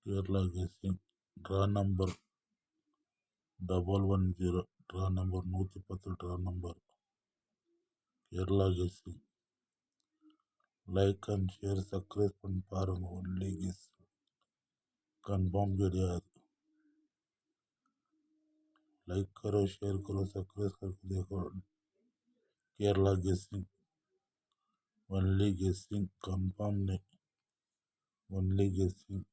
Kerala guessing. Draw number 110. Draw number 110. Draw number. Kerala guessing. Like and share subscribe பண்ணி பாருங்க. Only guess confirm கிடையாது. Like करो, share करो, subscribe करके देखो. केरला गेसिंग. ओनली गेसिंग, कंफर्म नहीं. ओनली गेसिंग.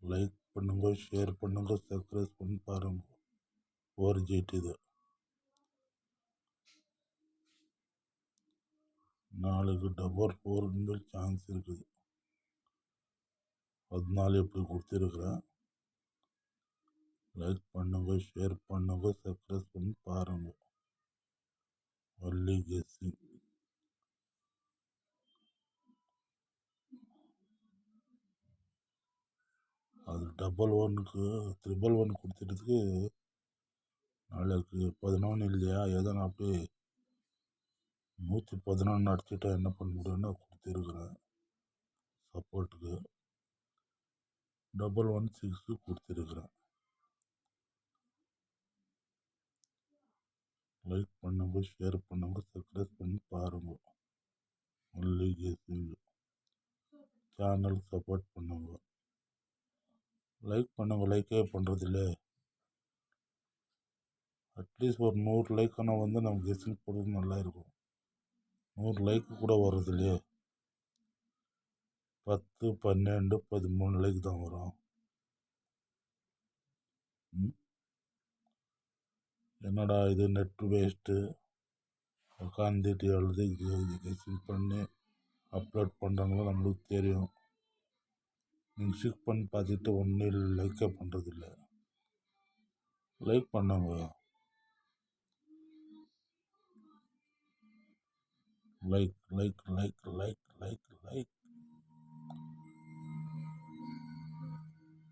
லைக் பண்ணுங்க, ஷேர் பண்ணுங்க, சப்ஸ்கிரைப் பண்ணி பாருங்க. ஓவர் ஜெயிட் இது. நாளைக்கு டபுள் 4 சான்ஸ் இருக்குது. 14 எப்படி கொடுத்துருக்குறேன். லைக் பண்ணுங்க, ஷேர் பண்ணுங்க, சப்ஸ்கிரைப் பண்ணி பாருங்க. Only guessing. அது டபுள் 1க்கு 111 கொடுத்துட்டதுக்கு நாளைக்கு 11 இல்லையா, ஏதோ நான் அப்படியே 111 அடிச்சுட்டா என்ன பண்ண முடியும்னு கொடுத்துருக்குறேன் சப்போர்ட்டுக்கு. 116 கொடுத்துருக்குறேன். லைக் பண்ணுங்க, ஷேர் பண்ணுங்க, சப்ஸ்கிரைப் பண்ணி பாருங்க. Only guessing. சேனல் சப்போர்ட் பண்ணுங்க. லைக் பண்ணுங்க, லைக்கே பண்ணுறதில்ல. அட்லீஸ்ட் ஒரு 100 லைக் ஆனால் வந்து நம்ம கெஸ்ஸிங் போடுறது நல்லா இருக்கும். 100 லைக் கூட வர்றது இல்லையே. 10, 12, 13 லைக் தான் வரும். என்னடா இது நெட் வேஸ்ட்டு. உட்காந்துட்டு எழுதி கெஸ்ஸிங் பண்ணி அப்லோட் பண்ணுறாங்களோ நம்மளுக்கு தெரியும். நீங்கள் செக் பண்ணி பார்த்துட்டு ஒன்றும் லைக்கே பண்ணுறதில்ல. லைக் பண்ணுங்க. Like like like like like like